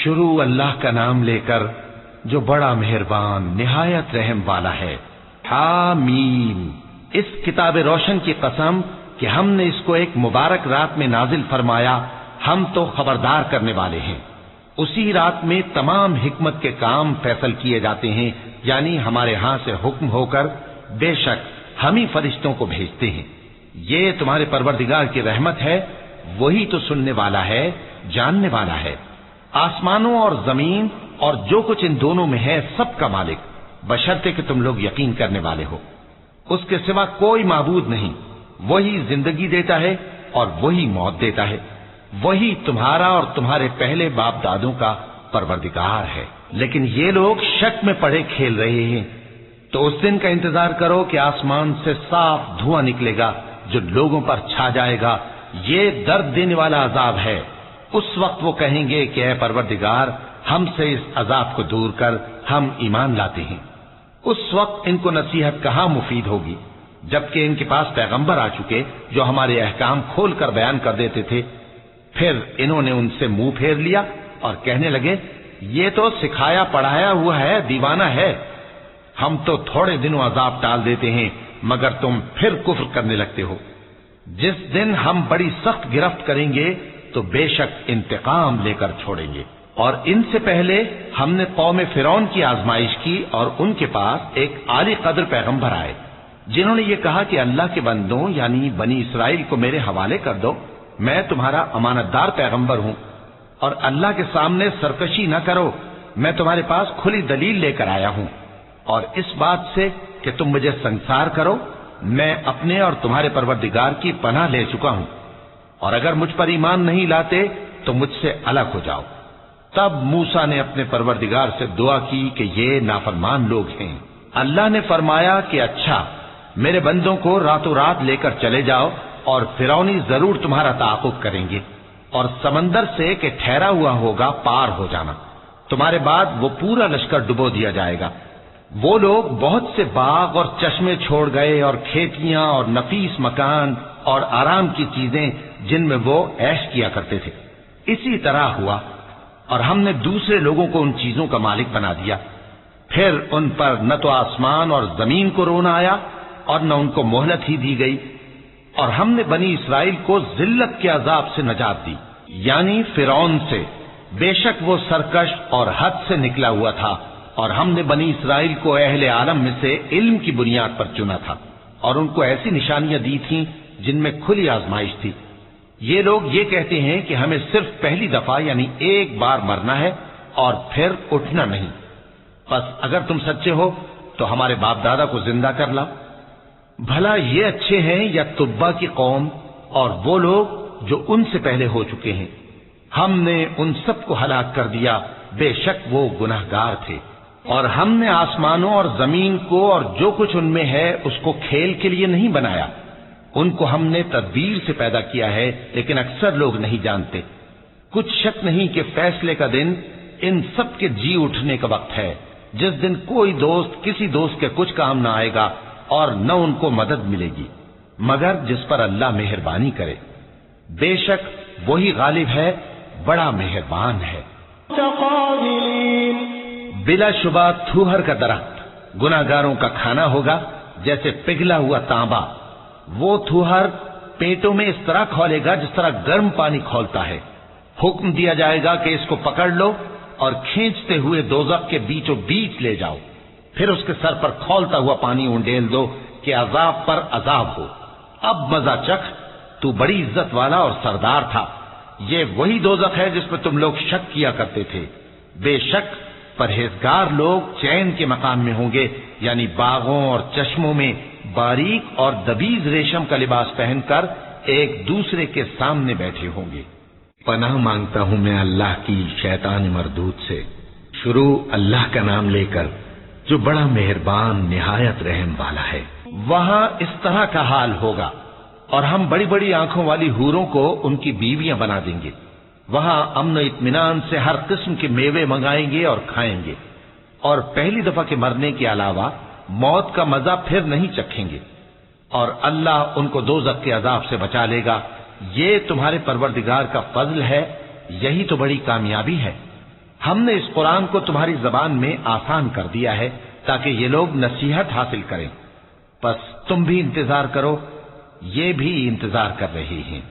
شروع اللہ کا نام لے کر جو بڑا مہربان نہایت رحم والا ہے۔ حامیم، اس کتاب روشن کی قسم کہ ہم نے اس کو ایک مبارک رات میں نازل فرمایا، ہم تو خبردار کرنے والے ہیں۔ اسی رات میں تمام حکمت کے کام فیصل کیے جاتے ہیں، یعنی ہمارے ہاں سے حکم ہو کر بے شک ہم ہی فرشتوں کو بھیجتے ہیں۔ یہ تمہارے پروردگار کی رحمت ہے، وہی تو سننے والا ہے، جاننے والا ہے۔ آسمانوں اور زمین اور جو کچھ ان دونوں میں ہے سب کا مالک، بشرطے کہ تم لوگ یقین کرنے والے ہو۔ اس کے سوا کوئی معبود نہیں، وہی زندگی دیتا ہے اور وہی موت دیتا ہے، وہی تمہارا اور تمہارے پہلے باپ دادوں کا پروردگار ہے۔ لیکن یہ لوگ شک میں پڑے کھیل رہے ہیں۔ تو اس دن کا انتظار کرو کہ آسمان سے صاف دھواں نکلے گا جو لوگوں پر چھا جائے گا، یہ درد دینے والا عذاب ہے۔ اس وقت وہ کہیں گے کہ اے پروردگار، ہم سے اس عذاب کو دور کر، ہم ایمان لاتے ہیں۔ اس وقت ان کو نصیحت کہاں مفید ہوگی، جبکہ ان کے پاس پیغمبر آ چکے جو ہمارے احکام کھول کر بیان کر دیتے تھے۔ پھر انہوں نے ان سے منہ پھیر لیا اور کہنے لگے، یہ تو سکھایا پڑھایا ہوا ہے، دیوانہ ہے۔ ہم تو تھوڑے دنوں عذاب ٹال دیتے ہیں مگر تم پھر کفر کرنے لگتے ہو۔ جس دن ہم بڑی سخت گرفت کریں گے تو بے شک انتقام لے کر چھوڑیں گے۔ اور ان سے پہلے ہم نے قوم فرعون کی آزمائش کی اور ان کے پاس ایک عالی قدر پیغمبر آئے جنہوں نے یہ کہا کہ اللہ کے بندوں یعنی بنی اسرائیل کو میرے حوالے کر دو، میں تمہارا امانت دار پیغمبر ہوں، اور اللہ کے سامنے سرکشی نہ کرو، میں تمہارے پاس کھلی دلیل لے کر آیا ہوں، اور اس بات سے کہ تم مجھے سنسار کرو میں اپنے اور تمہارے پروردگار کی پناہ لے چکا ہوں، اور اگر مجھ پر ایمان نہیں لاتے تو مجھ سے الگ ہو جاؤ۔ تب موسیٰ نے اپنے پروردگار سے دعا کی کہ یہ نافرمان لوگ ہیں۔ اللہ نے فرمایا کہ اچھا، میرے بندوں کو راتوں رات لے کر چلے جاؤ، اور فرعونی ضرور تمہارا تعاقب کریں گے، اور سمندر سے کہ ٹھہرا ہوا ہوگا پار ہو جانا، تمہارے بعد وہ پورا لشکر ڈبو دیا جائے گا۔ وہ لوگ بہت سے باغ اور چشمے چھوڑ گئے اور کھیتیاں اور نفیس مکان اور آرام کی چیزیں جن میں وہ عیش کیا کرتے تھے۔ اسی طرح ہوا، اور ہم نے دوسرے لوگوں کو ان چیزوں کا مالک بنا دیا۔ پھر ان پر نہ تو آسمان اور زمین کو رونا آیا اور نہ ان کو مہلت ہی دی گئی، اور ہم نے بنی اسرائیل کو ذلت کے عذاب سے نجات دی، یعنی فرعون سے۔ بے شک وہ سرکش اور حد سے نکلا ہوا تھا، اور ہم نے بنی اسرائیل کو اہل عالم میں سے علم کی بنیاد پر چنا تھا، اور ان کو ایسی نشانیاں دی تھیں جن میں کھلی آزمائش تھی۔ یہ لوگ یہ کہتے ہیں کہ ہمیں صرف پہلی دفعہ یعنی ایک بار مرنا ہے اور پھر اٹھنا نہیں۔ بس اگر تم سچے ہو تو ہمارے باپ دادا کو زندہ کر لاؤ۔ بھلا یہ اچھے ہیں یا تبا کی قوم اور وہ لوگ جو ان سے پہلے ہو چکے ہیں؟ ہم نے ان سب کو ہلاک کر دیا، بے شک وہ گناہگار تھے۔ اور ہم نے آسمانوں اور زمین کو اور جو کچھ ان میں ہے اس کو کھیل کے لیے نہیں بنایا، ان کو ہم نے تدبیر سے پیدا کیا ہے، لیکن اکثر لوگ نہیں جانتے۔ کچھ شک نہیں کہ فیصلے کا دن ان سب کے جی اٹھنے کا وقت ہے، جس دن کوئی دوست کسی دوست کے کچھ کام نہ آئے گا اور نہ ان کو مدد ملے گی مگر جس پر اللہ مہربانی کرے۔ بے شک وہی غالب ہے، بڑا مہربان ہے۔ بلا شبہ تھوہر کا درخت گناہگاروں کا کھانا ہوگا، جیسے پگھلا ہوا تانبا۔ وہ تھوہر پیٹوں میں اس طرح کھولے گا جس طرح گرم پانی کھولتا ہے۔ حکم دیا جائے گا کہ اس کو پکڑ لو اور کھینچتے ہوئے دوزخ کے بیچوں بیچ لے جاؤ، پھر اس کے سر پر کھولتا ہوا پانی انڈیل دو کہ عذاب پر عذاب ہو۔ اب مزہ چکھ، تو بڑی عزت والا اور سردار تھا۔ یہ وہی دوزخ ہے جس میں تم لوگ شک کیا کرتے تھے۔ بے شک پرہیزگار لوگ چین کے مقام میں ہوں گے، یعنی باغوں اور چشموں میں باریک اور دبیز ریشم کا لباس پہن کر ایک دوسرے کے سامنے بیٹھے ہوں گے۔ پناہ مانگتا ہوں میں اللہ کی شیطان مردود سے۔ شروع اللہ کا نام لے کر جو بڑا مہربان نہایت رحم والا ہے۔ وہاں اس طرح کا حال ہوگا، اور ہم بڑی بڑی آنکھوں والی حوروں کو ان کی بیویاں بنا دیں گے۔ وہاں امن و اطمینان سے ہر قسم کے میوے منگائیں گے اور کھائیں گے، اور پہلی دفعہ کے مرنے کے علاوہ موت کا مزہ پھر نہیں چکھیں گے، اور اللہ ان کو دوزخ کے عذاب سے بچا لے گا۔ یہ تمہارے پروردگار کا فضل ہے، یہی تو بڑی کامیابی ہے۔ ہم نے اس قرآن کو تمہاری زبان میں آسان کر دیا ہے تاکہ یہ لوگ نصیحت حاصل کریں، پس تم بھی انتظار کرو، یہ بھی انتظار کر رہی ہیں۔